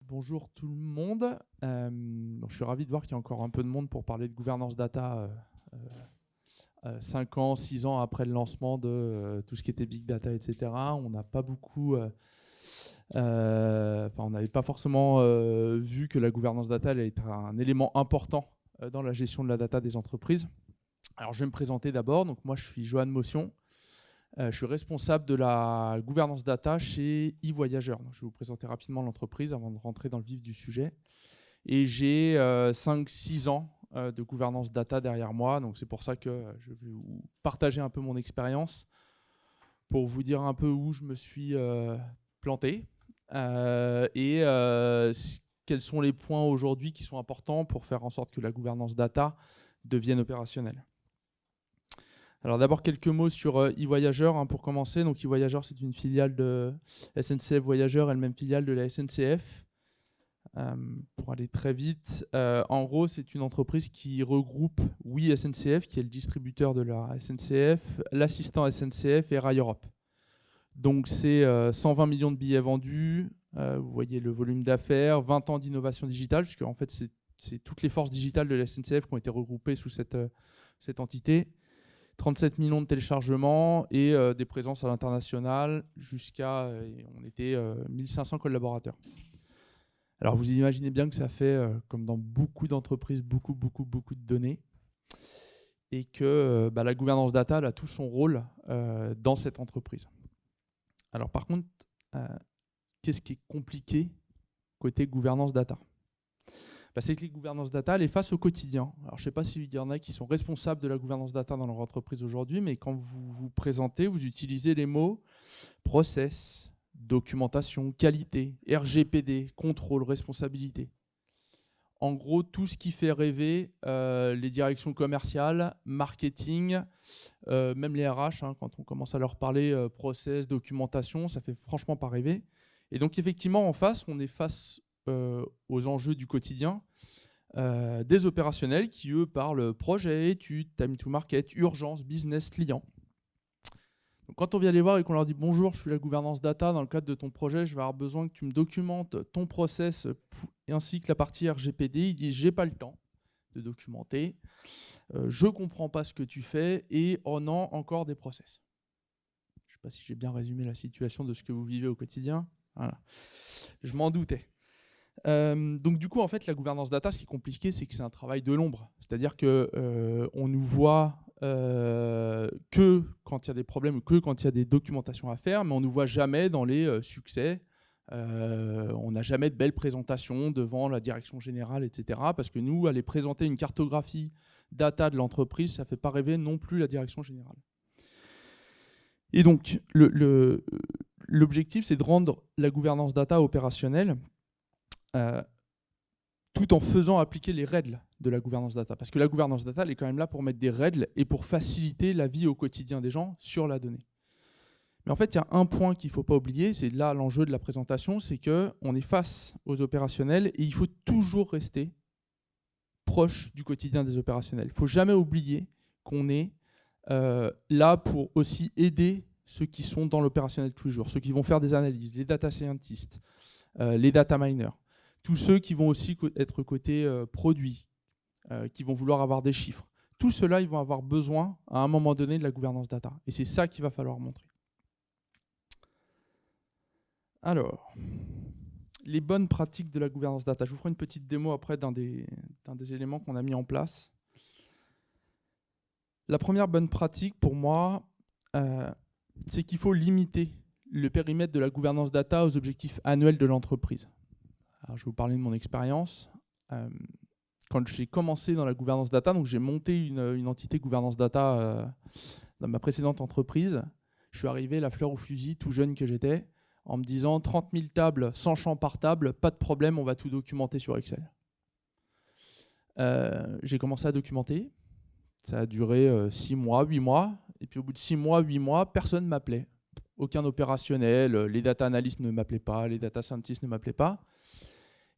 Bonjour tout le monde. Je suis ravi de voir qu'il y a encore un peu de monde pour parler de gouvernance data 5 ans, 6 ans après le lancement de tout ce qui était big data, etc. On n'a pas beaucoup... on n'avait pas forcément vu que la gouvernance data allait être un élément important dans la gestion de la data des entreprises. Alors je vais me présenter d'abord. Donc moi je suis Johan Motion. Je suis responsable de la gouvernance data chez eVoyageur. Donc, je vais vous présenter rapidement l'entreprise avant de rentrer dans le vif du sujet. Et j'ai 5-6 ans de gouvernance data derrière moi. Donc c'est pour ça que je vais vous partager un peu mon expérience pour vous dire un peu où je me suis planté et quels sont les points aujourd'hui qui sont importants pour faire en sorte que la gouvernance data devienne opérationnelle. Alors d'abord quelques mots sur eVoyageur pour commencer. Donc eVoyageur, c'est une filiale de SNCF Voyageurs, elle-même filiale de la SNCF. Pour aller très vite, en gros, c'est une entreprise qui regroupe SNCF, qui est le distributeur de la SNCF, l'assistant SNCF et Rail Europe. Donc c'est 120 millions de billets vendus, vous voyez le volume d'affaires, 20 ans d'innovation digitale, puisque en fait c'est toutes les forces digitales de la SNCF qui ont été regroupées sous cette entité. 37 millions de téléchargements et des présences à l'international jusqu'à, on était 1500 collaborateurs. Alors vous imaginez bien que ça fait, comme dans beaucoup d'entreprises, beaucoup de données et que la gouvernance data elle a tout son rôle dans cette entreprise. Alors par contre, qu'est-ce qui est compliqué côté gouvernance data ? C'est que les gouvernances data, elles face au quotidien. Alors, je ne sais pas s'il y en a qui sont responsables de la gouvernance data dans leur entreprise aujourd'hui, mais quand vous vous présentez, vous utilisez les mots process, documentation, qualité, RGPD, contrôle, responsabilité. En gros, tout ce qui fait rêver les directions commerciales, marketing, même les RH, quand on commence à leur parler process, documentation, ça fait franchement pas rêver. Et donc, effectivement, en face, on est face aux enjeux du quotidien, des opérationnels qui, eux, parlent projet, études, time to market, urgence, business, client. Donc, quand on vient les voir et qu'on leur dit « Bonjour, je suis la gouvernance data, dans le cadre de ton projet, je vais avoir besoin que tu me documentes ton process ainsi que la partie RGPD », ils disent « J'ai pas le temps de documenter, je comprends pas ce que tu fais et oh non, encore des process ». Je sais pas si j'ai bien résumé la situation de ce que vous vivez au quotidien. Voilà. Je m'en doutais. Donc du coup, en fait, la gouvernance data, ce qui est compliqué, c'est que c'est un travail de l'ombre. C'est-à-dire qu'on nous voit que quand il y a des problèmes ou que quand il y a des documentations à faire, mais on ne nous voit jamais dans les succès. On n'a jamais de belles présentations devant la direction générale, etc. Parce que nous, aller présenter une cartographie data de l'entreprise, ça ne fait pas rêver non plus la direction générale. Et donc, l'objectif, c'est de rendre la gouvernance data opérationnelle tout en faisant appliquer les règles de la gouvernance data. Parce que la gouvernance data, elle est quand même là pour mettre des règles et pour faciliter la vie au quotidien des gens sur la donnée. Mais en fait, il y a un point qu'il ne faut pas oublier, c'est là l'enjeu de la présentation, c'est qu'on est face aux opérationnels et il faut toujours rester proche du quotidien des opérationnels. Il ne faut jamais oublier qu'on est là pour aussi aider ceux qui sont dans l'opérationnel tous les jours, ceux qui vont faire des analyses, les data scientists, les data miners. Tous ceux qui vont aussi être côté produits, qui vont vouloir avoir des chiffres. Tout cela, ils vont avoir besoin, à un moment donné, de la gouvernance data. Et c'est ça qu'il va falloir montrer. Alors, les bonnes pratiques de la gouvernance data. Je vous ferai une petite démo après d'un des éléments qu'on a mis en place. La première bonne pratique, pour moi, c'est qu'il faut limiter le périmètre de la gouvernance data aux objectifs annuels de l'entreprise. Alors, je vais vous parler de mon expérience. Quand j'ai commencé dans la gouvernance data, donc j'ai monté une entité gouvernance data dans ma précédente entreprise. Je suis arrivé la fleur au fusil, tout jeune que j'étais, en me disant 30 000 tables, 100 champs par table, pas de problème, on va tout documenter sur Excel. J'ai commencé à documenter. Ça a duré 6 mois, 8 mois. Et puis au bout de 6 mois, 8 mois, personne ne m'appelait. Aucun opérationnel, les data analysts ne m'appelaient pas, les data scientists ne m'appelaient pas.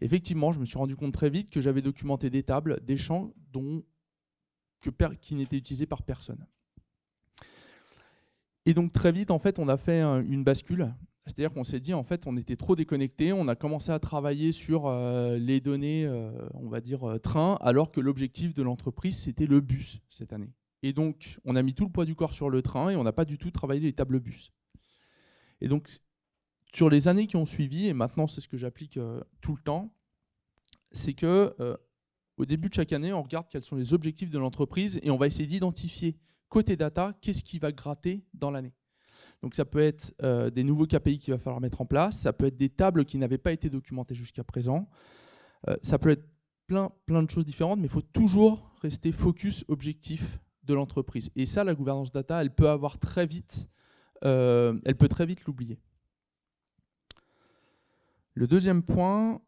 Effectivement, je me suis rendu compte très vite que j'avais documenté des tables, des champs qui n'étaient utilisés par personne. Et donc très vite, en fait, on a fait une bascule C'est-à-dire qu'on s'est dit, en fait, on était trop déconnectés, on a commencé à travailler sur les données, on va dire, train, alors que l'objectif de l'entreprise, c'était le bus cette année. Et donc, on a mis tout le poids du corps sur le train et on n'a pas du tout travaillé les tables bus. Et donc, sur les années qui ont suivi, et maintenant c'est ce que j'applique tout le temps, c'est que au début de chaque année, on regarde quels sont les objectifs de l'entreprise et on va essayer d'identifier, côté data, qu'est-ce qui va gratter dans l'année. Donc ça peut être des nouveaux KPI qu'il va falloir mettre en place, ça peut être des tables qui n'avaient pas été documentées jusqu'à présent, ça peut être plein de choses différentes, mais il faut toujours rester focus objectif de l'entreprise. Et ça, la gouvernance data, elle peut très vite l'oublier. Le deuxième point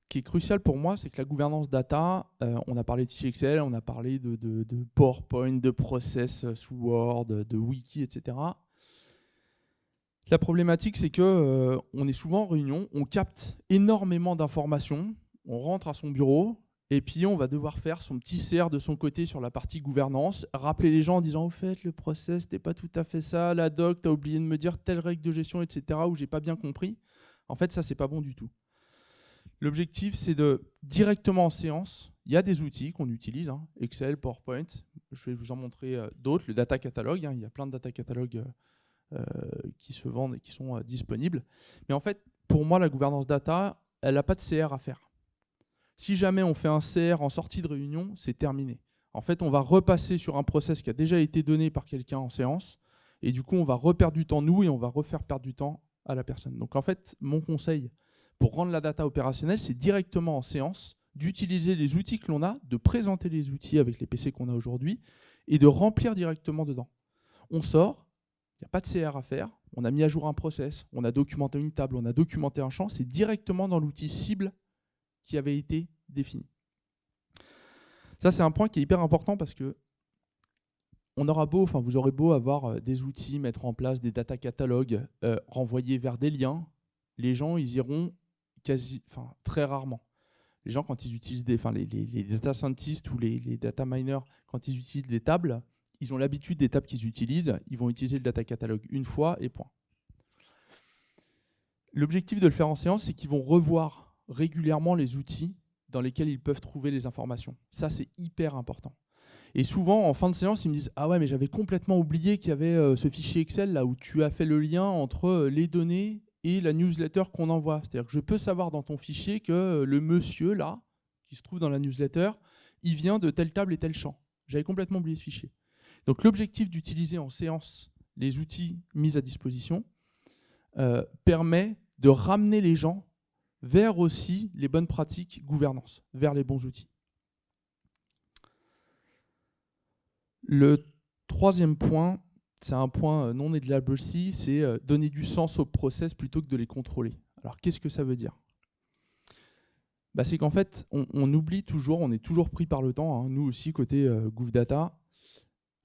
qui est crucial pour moi, c'est que la gouvernance data, on a parlé de fichiers Excel, on a parlé de PowerPoint, de process sous Word, de wiki, etc. La problématique, c'est que on est souvent en réunion, on capte énormément d'informations, on rentre à son bureau, et puis on va devoir faire son petit CR de son côté sur la partie gouvernance, rappeler les gens en disant « Au fait, le process, c'était pas tout à fait ça, la doc, tu as oublié de me dire telle règle de gestion, etc. » où j'ai pas bien compris. En fait, ça, c'est pas bon du tout. L'objectif, c'est de directement en séance, il y a des outils qu'on utilise, hein, Excel, PowerPoint, je vais vous en montrer d'autres, le data catalogue, hein, il y a plein de data catalogues qui se vendent et qui sont disponibles. Mais en fait, pour moi, la gouvernance data, elle n'a pas de CR à faire. Si jamais on fait un CR en sortie de réunion, c'est terminé. En fait, on va repasser sur un process qui a déjà été donné par quelqu'un en séance, et du coup, on va reperdre du temps, nous, et on va refaire perdre du temps à la personne. Donc en fait, mon conseil pour rendre la data opérationnelle, c'est directement en séance d'utiliser les outils que l'on a, de présenter les outils avec les PC qu'on a aujourd'hui, et de remplir directement dedans. On sort, il n'y a pas de CR à faire, on a mis à jour un process, on a documenté une table, on a documenté un champ, c'est directement dans l'outil cible qui avait été défini. Ça, c'est un point qui est hyper important parce que vous aurez beau avoir des outils, mettre en place des data catalogues, renvoyer vers des liens, les gens, ils iront très rarement. Les gens, quand ils utilisent les data scientists ou les data miners, quand ils utilisent des tables, ils ont l'habitude des tables qu'ils utilisent, ils vont utiliser le data catalogue une fois et point. L'objectif de le faire en séance, c'est qu'ils vont revoir régulièrement les outils dans lesquels ils peuvent trouver les informations. Ça, c'est hyper important. Et souvent, en fin de séance, ils me disent « Ah ouais, mais j'avais complètement oublié qu'il y avait ce fichier Excel là où tu as fait le lien entre les données et la newsletter qu'on envoie. C'est-à-dire que je peux savoir dans ton fichier que le monsieur là, qui se trouve dans la newsletter, il vient de telle table et tel champ. J'avais complètement oublié ce fichier. » Donc l'objectif d'utiliser en séance les outils mis à disposition permet de ramener les gens vers aussi les bonnes pratiques gouvernance, vers les bons outils. Le troisième point, c'est un point non négligeable aussi, c'est donner du sens au process plutôt que de les contrôler. Alors qu'est-ce que ça veut dire ? C'est qu'en fait, on oublie toujours, on est toujours pris par le temps, hein, nous aussi côté GouVData,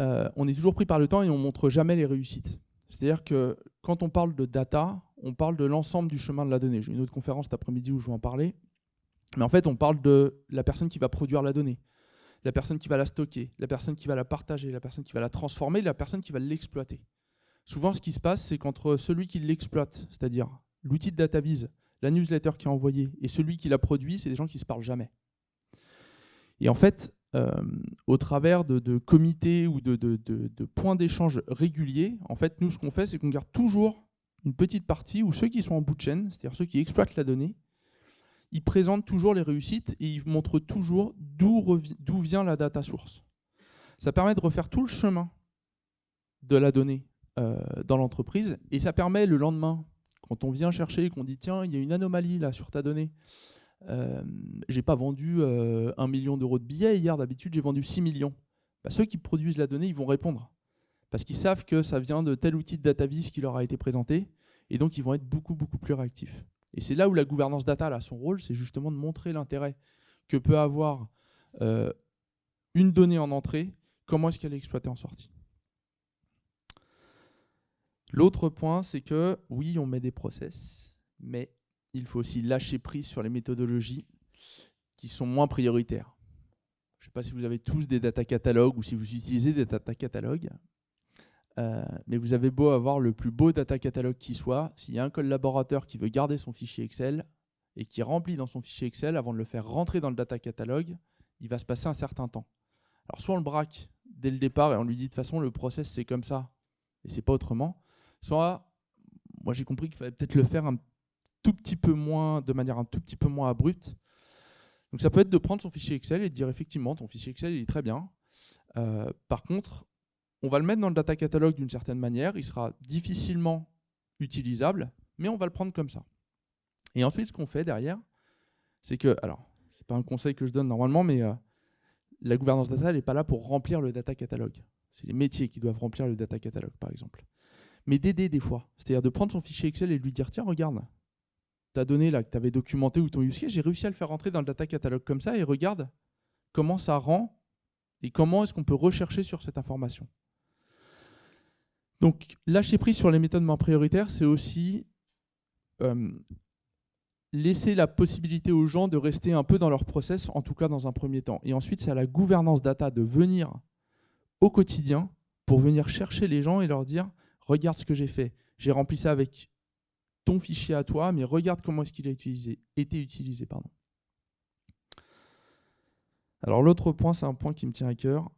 on est toujours pris par le temps et on ne montre jamais les réussites. C'est-à-dire que quand on parle de data, on parle de l'ensemble du chemin de la donnée. J'ai une autre conférence cet après-midi où je vais en parler. Mais en fait, on parle de la personne qui va produire la donnée, la personne qui va la stocker, la personne qui va la partager, la personne qui va la transformer, la personne qui va l'exploiter. Souvent, ce qui se passe, c'est qu'entre celui qui l'exploite, c'est-à-dire l'outil de DataVis, la newsletter qui est envoyée, et celui qui la produit, c'est des gens qui ne se parlent jamais. Et en fait, au travers de comités ou de points d'échange réguliers, en fait, nous, ce qu'on fait, c'est qu'on garde toujours une petite partie où ceux qui sont en bout de chaîne, c'est-à-dire ceux qui exploitent la donnée, ils présentent toujours les réussites et ils montrent toujours d'où vient la data source. Ça permet de refaire tout le chemin de la donnée dans l'entreprise et ça permet le lendemain, quand on vient chercher et qu'on dit « Tiens, il y a une anomalie là sur ta donnée, j'ai pas vendu 1 million d'euros de billets hier, d'habitude j'ai vendu 6 millions. » Ceux qui produisent la donnée, ils vont répondre parce qu'ils savent que ça vient de tel outil de DataVis qui leur a été présenté et donc ils vont être beaucoup plus réactifs. Et c'est là où la gouvernance data a son rôle, c'est justement de montrer l'intérêt que peut avoir une donnée en entrée, comment est-ce qu'elle est exploitée en sortie. L'autre point, c'est que oui, on met des process, mais il faut aussi lâcher prise sur les méthodologies qui sont moins prioritaires. Je ne sais pas si vous avez tous des data catalogues ou si vous utilisez des data catalogues. Mais vous avez beau avoir le plus beau data catalogue qui soit, s'il y a un collaborateur qui veut garder son fichier Excel et qui remplit dans son fichier Excel, avant de le faire rentrer dans le data catalogue, il va se passer un certain temps. Alors soit on le braque dès le départ et on lui dit de toute façon le process c'est comme ça et c'est pas autrement, soit moi j'ai compris qu'il fallait peut-être le faire tout petit peu moins, de manière un tout petit peu moins abrupte. Donc ça peut être de prendre son fichier Excel et de dire effectivement ton fichier Excel il est très bien. Par contre, on va le mettre dans le data catalogue d'une certaine manière, il sera difficilement utilisable, mais on va le prendre comme ça. Et ensuite ce qu'on fait derrière, c'est que, alors c'est pas un conseil que je donne normalement, mais la gouvernance data elle n'est pas là pour remplir le data catalogue. C'est les métiers qui doivent remplir le data catalogue par exemple. Mais d'aider des fois, c'est-à-dire de prendre son fichier Excel et de lui dire tiens regarde, ta donnée là que tu avais documenté ou ton use case, j'ai réussi à le faire rentrer dans le data catalogue comme ça et regarde comment ça rend et comment est-ce qu'on peut rechercher sur cette information. Donc lâcher prise sur les méthodes moins prioritaires, c'est aussi laisser la possibilité aux gens de rester un peu dans leur process, en tout cas dans un premier temps. Et ensuite, c'est à la gouvernance data de venir au quotidien pour venir chercher les gens et leur dire « Regarde ce que j'ai fait, j'ai rempli ça avec ton fichier à toi, mais regarde comment est-ce qu'il a été utilisé. » Alors l'autre point, c'est un point qui me tient à cœur.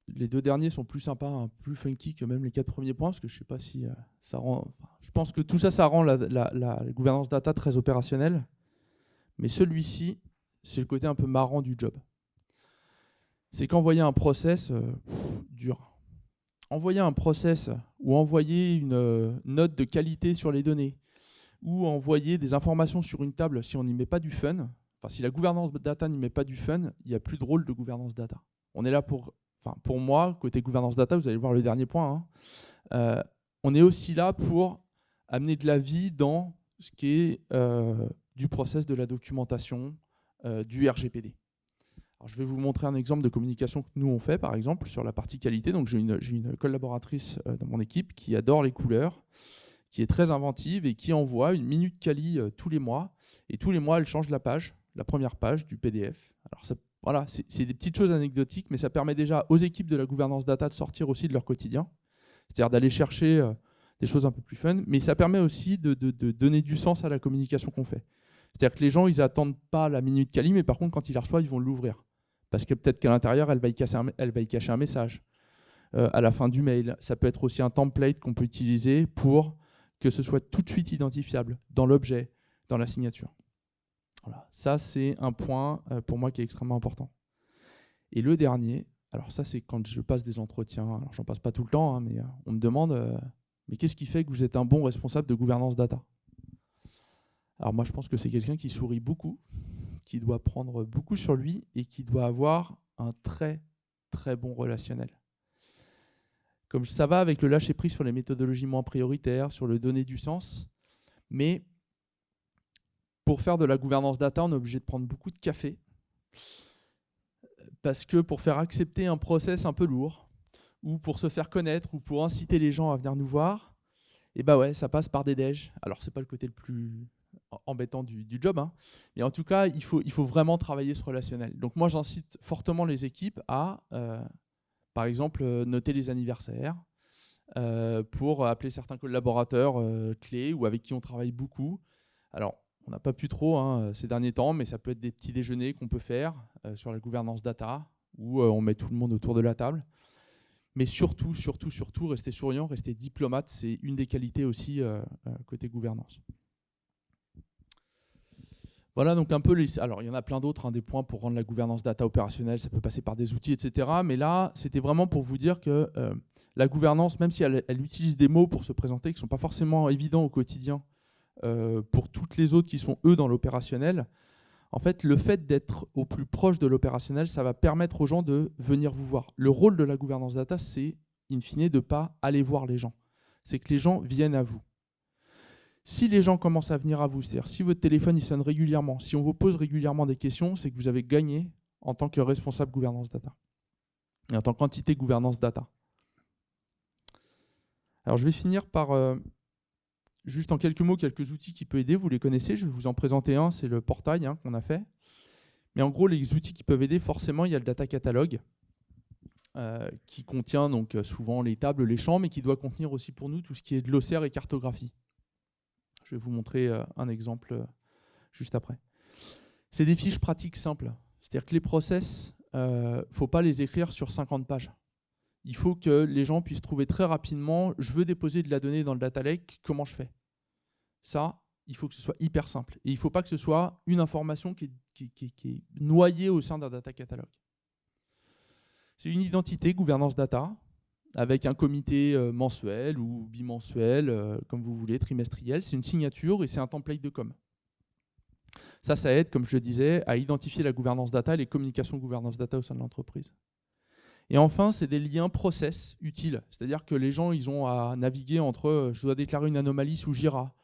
Les deux derniers sont plus sympas, hein, plus funky que même les 4 premiers points, parce que je ne sais pas si ça rend... Enfin, je pense que tout ça, ça rend la gouvernance data très opérationnelle. Mais celui-ci, c'est le côté un peu marrant du job. C'est qu'envoyer un process dur. Envoyer un process ou envoyer une note de qualité sur les données ou envoyer des informations sur une table si on n'y met pas du fun, enfin si la gouvernance data n'y met pas du fun, il n'y a plus de rôle de gouvernance data. On est là pour moi, côté gouvernance data, vous allez voir le dernier point, hein, on est aussi là pour amener de la vie dans ce qui est du process de la documentation, du RGPD. Alors, je vais vous montrer un exemple de communication que nous on fait, par exemple, sur la partie qualité. Donc, j'ai une collaboratrice dans mon équipe qui adore les couleurs, qui est très inventive et qui envoie une minute quali tous les mois. Et tous les mois, elle change la première page du PDF. Alors, voilà, c'est des petites choses anecdotiques, mais ça permet déjà aux équipes de la gouvernance data de sortir aussi de leur quotidien, c'est-à-dire d'aller chercher des choses un peu plus fun, mais ça permet aussi de donner du sens à la communication qu'on fait. C'est-à-dire que les gens, ils n'attendent pas la minute quali, mais par contre, quand ils la reçoivent, ils vont l'ouvrir. Parce que peut-être qu'à l'intérieur, elle va y cacher un message. À la fin du mail, ça peut être aussi un template qu'on peut utiliser pour que ce soit tout de suite identifiable dans l'objet, dans la signature. Voilà. Ça, c'est un point pour moi qui est extrêmement important. Et le dernier, alors ça, c'est quand je passe des entretiens. Alors, j'en passe pas tout le temps, hein, mais on me demande mais qu'est-ce qui fait que vous êtes un bon responsable de gouvernance data? Alors moi, je pense que c'est quelqu'un qui sourit beaucoup, qui doit prendre beaucoup sur lui et qui doit avoir un très, très bon relationnel. Comme ça va avec le lâcher-prise sur les méthodologies moins prioritaires, sur le donner du sens, mais pour faire de la gouvernance data, on est obligé de prendre beaucoup de café, parce que pour faire accepter un process un peu lourd, ou pour se faire connaître, ou pour inciter les gens à venir nous voir, et bah ouais, ça passe par des déj. Alors c'est pas le côté le plus embêtant du job, hein, mais en tout cas, il faut vraiment travailler ce relationnel. Donc moi, j'incite fortement les équipes à, par exemple, noter les anniversaires, pour appeler certains collaborateurs clés ou avec qui on travaille beaucoup. Alors, on n'a pas pu trop ces derniers temps, mais ça peut être des petits déjeuners qu'on peut faire sur la gouvernance data, où on met tout le monde autour de la table. Mais surtout, rester souriant, rester diplomate, c'est une des qualités aussi côté gouvernance. Voilà donc un peu les... Alors il y en a plein d'autres, des points pour rendre la gouvernance data opérationnelle, ça peut passer par des outils, etc. Mais là, c'était vraiment pour vous dire que la gouvernance, même si elle utilise des mots pour se présenter qui ne sont pas forcément évidents au quotidien, pour toutes les autres qui sont eux dans l'opérationnel, en fait, le fait d'être au plus proche de l'opérationnel, ça va permettre aux gens de venir vous voir. Le rôle de la gouvernance data, c'est, in fine, de ne pas aller voir les gens. C'est que les gens viennent à vous. Si les gens commencent à venir à vous, c'est-à-dire si votre téléphone il sonne régulièrement, si on vous pose régulièrement des questions, c'est que vous avez gagné en tant que responsable gouvernance data et en tant qu'entité gouvernance data. Alors je vais finir par, juste en quelques mots, quelques outils qui peuvent aider. Vous les connaissez, je vais vous en présenter un, c'est le portail qu'on a fait. Mais en gros, les outils qui peuvent aider, forcément, il y a le data catalogue. qui contient donc souvent les tables, les champs, mais qui doit contenir aussi pour nous tout ce qui est glossaire et cartographie. Je vais vous montrer un exemple juste après. C'est des fiches pratiques simples. C'est-à-dire que les process, il ne faut pas les écrire sur 50 pages. Il faut que les gens puissent trouver très rapidement, je veux déposer de la donnée dans le data lake, comment je fais? Ça, il faut que ce soit hyper simple. Et il ne faut pas que ce soit une information qui est noyée au sein d'un data catalogue. C'est une identité gouvernance data, avec un comité mensuel ou bimensuel, comme vous voulez, trimestriel. C'est une signature et c'est un template de com. Ça aide, comme je le disais, à identifier la gouvernance data et les communications gouvernance data au sein de l'entreprise. Et enfin, c'est des liens process utiles. C'est-à-dire que les gens, ils ont à naviguer entre je dois déclarer une anomalie sous Jira,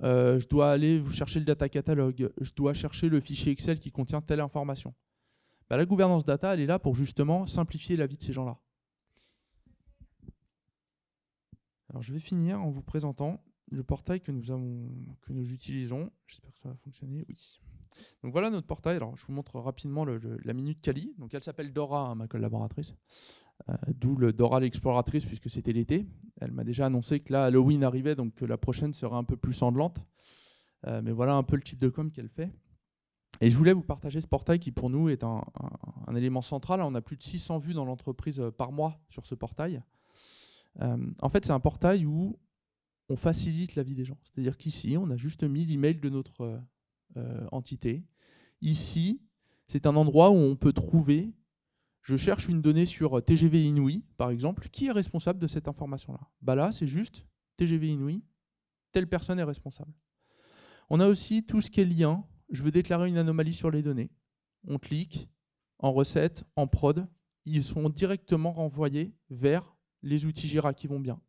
je dois aller chercher le data catalogue, je dois chercher le fichier Excel qui contient telle information. Bah, la gouvernance data, elle est là pour justement simplifier la vie de ces gens-là. Alors, je vais finir en vous présentant le portail que nous utilisons. J'espère que ça va fonctionner. Oui. Donc voilà notre portail. Alors, je vous montre rapidement la Minute Kali. Donc, elle s'appelle Dora, hein, ma collaboratrice. D'où le Dora l'exploratrice, puisque c'était l'été. Elle m'a déjà annoncé que là, Halloween arrivait, donc que la prochaine sera un peu plus sanglante. Mais voilà un peu le type de com qu'elle fait. Et je voulais vous partager ce portail qui, pour nous, est un élément central. On a plus de 600 vues dans l'entreprise par mois sur ce portail. En fait, c'est un portail où on facilite la vie des gens. C'est-à-dire qu'ici, on a juste mis l'email de notre entité. Ici, c'est un endroit où on peut trouver, je cherche une donnée sur TGV Inouï, par exemple, qui est responsable de cette information-là? Bah là, c'est juste TGV Inouï, telle personne est responsable. On a aussi tout ce qui est lien. Je veux déclarer une anomalie sur les données. On clique en recette, en prod. Ils sont directement renvoyés vers les outils Jira qui vont bien.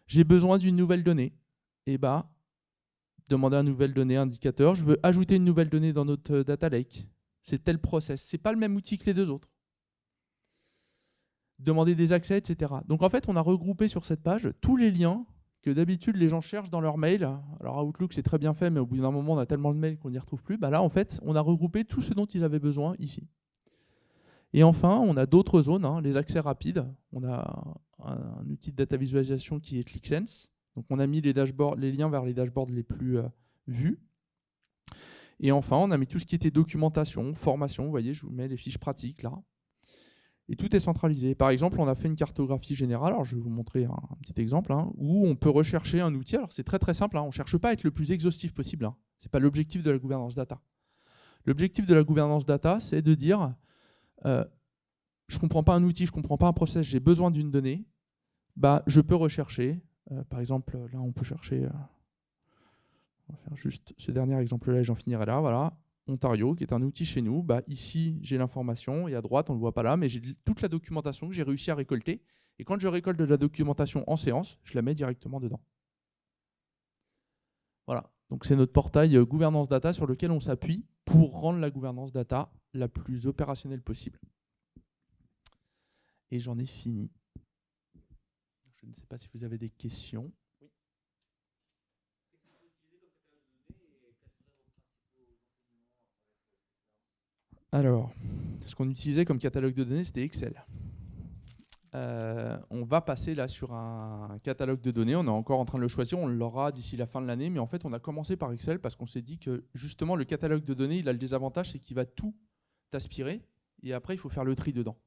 J'ai besoin d'une nouvelle donnée. Et bah, demander une nouvelle donnée indicateur. Je veux ajouter une nouvelle donnée dans notre data lake. C'est tel process. Ce n'est pas le même outil que les deux autres. Demander des accès, etc. Donc en fait, on a regroupé sur cette page tous les liens que d'habitude les gens cherchent dans leur mail. Alors Outlook, c'est très bien fait, mais au bout d'un moment, on a tellement de mails qu'on n'y retrouve plus. Bah là, en fait, on a regroupé tout ce dont ils avaient besoin ici. Et enfin, on a d'autres zones, hein, les accès rapides. On a un outil de data visualisation qui est ClickSense. Donc on a mis les dashboards, les liens vers les dashboards les plus vus. Et enfin, on a mis tout ce qui était documentation, formation. Vous voyez, je vous mets les fiches pratiques là. Et tout est centralisé. Par exemple, on a fait une cartographie générale. Alors, je vais vous montrer un petit exemple où on peut rechercher un outil. Alors, c'est très très simple. On ne cherche pas à être le plus exhaustif possible. Ce n'est pas l'objectif de la gouvernance data. L'objectif de la gouvernance data, c'est de dire je ne comprends pas un outil, je ne comprends pas un process, j'ai besoin d'une donnée. Bah, je peux rechercher. Par exemple, là, on peut chercher. On va faire juste ce dernier exemple-là et j'en finirai là. Voilà. Ontario, qui est un outil chez nous. Bah, ici, j'ai l'information, et à droite, on ne le voit pas là, mais j'ai toute la documentation que j'ai réussi à récolter. Et quand je récolte de la documentation en séance, je la mets directement dedans. Voilà, donc c'est notre portail gouvernance data sur lequel on s'appuie pour rendre la gouvernance data la plus opérationnelle possible. Et j'en ai fini. Je ne sais pas si vous avez des questions. Alors, ce qu'on utilisait comme catalogue de données, c'était Excel. On va passer là sur un catalogue de données. On est encore en train de le choisir. On l'aura d'ici la fin de l'année. Mais en fait, on a commencé par Excel parce qu'on s'est dit que justement, le catalogue de données, il a le désavantage, c'est qu'il va tout aspirer. Et après, il faut faire le tri dedans.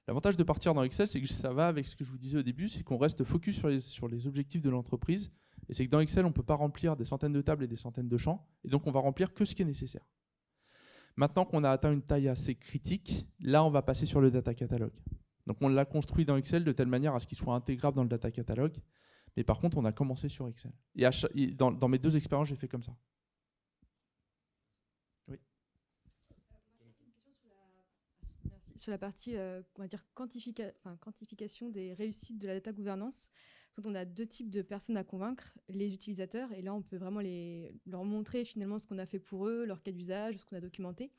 L'avantage de partir dans Excel, c'est que ça va avec ce que je vous disais au début, c'est qu'on reste focus sur les objectifs de l'entreprise. Et c'est que dans Excel, on ne peut pas remplir des centaines de tables et des centaines de champs. Et donc, on va remplir que ce qui est nécessaire. Maintenant qu'on a atteint une taille assez critique, là, on va passer sur le data catalogue. Donc, on l'a construit dans Excel de telle manière à ce qu'il soit intégrable dans le data catalogue. Mais par contre, on a commencé sur Excel. Et dans mes deux expériences, j'ai fait comme ça. Oui. Sur la partie on va dire quantification des réussites de la data gouvernance. On a deux types de personnes à convaincre, les utilisateurs, et là on peut vraiment leur montrer finalement ce qu'on a fait pour eux, leur cas d'usage, ce qu'on a documenté.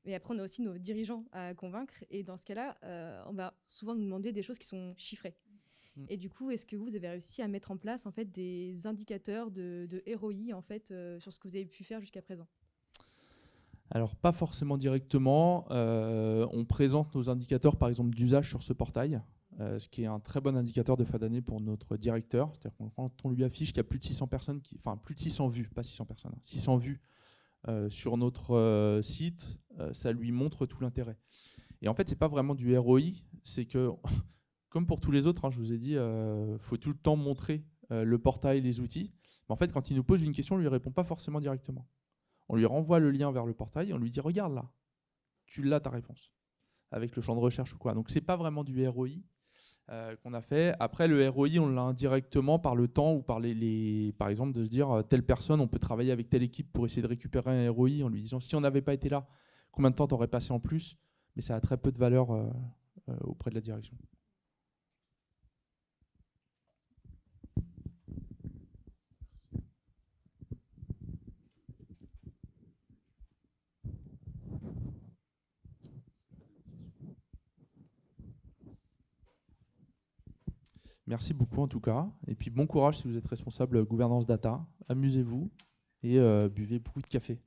Mais après on a aussi nos dirigeants à convaincre, et dans ce cas-là, on va souvent nous demander des choses qui sont chiffrées. Et du coup, est-ce que vous avez réussi à mettre en place en fait, des indicateurs de ROI en fait, sur ce que vous avez pu faire jusqu'à présent? Alors, pas forcément directement. On présente nos indicateurs, par exemple, d'usage sur ce portail, ce qui est un très bon indicateur de fin d'année pour notre directeur. C'est-à-dire que quand on lui affiche qu'il y a plus de 600 personnes, enfin plus de 600 vues, pas 600 personnes, 600 vues sur notre site, ça lui montre tout l'intérêt. Et en fait, c'est pas vraiment du ROI, c'est que, comme pour tous les autres, hein, je vous ai dit, faut tout le temps montrer le portail, les outils. Mais en fait, quand il nous pose une question, on lui répond pas forcément directement. On lui renvoie le lien vers le portail et on lui dit « Regarde là, tu l'as ta réponse » avec le champ de recherche ou quoi. Donc, ce n'est pas vraiment du ROI qu'on a fait. Après, le ROI, on l'a indirectement par le temps ou par par exemple, de se dire telle personne, on peut travailler avec telle équipe pour essayer de récupérer un ROI en lui disant « Si on n'avait pas été là, combien de temps tu aurais passé en plus ?» Mais ça a très peu de valeur auprès de la direction. Merci beaucoup en tout cas. Et puis bon courage si vous êtes responsable gouvernance data. Amusez-vous et buvez beaucoup de café.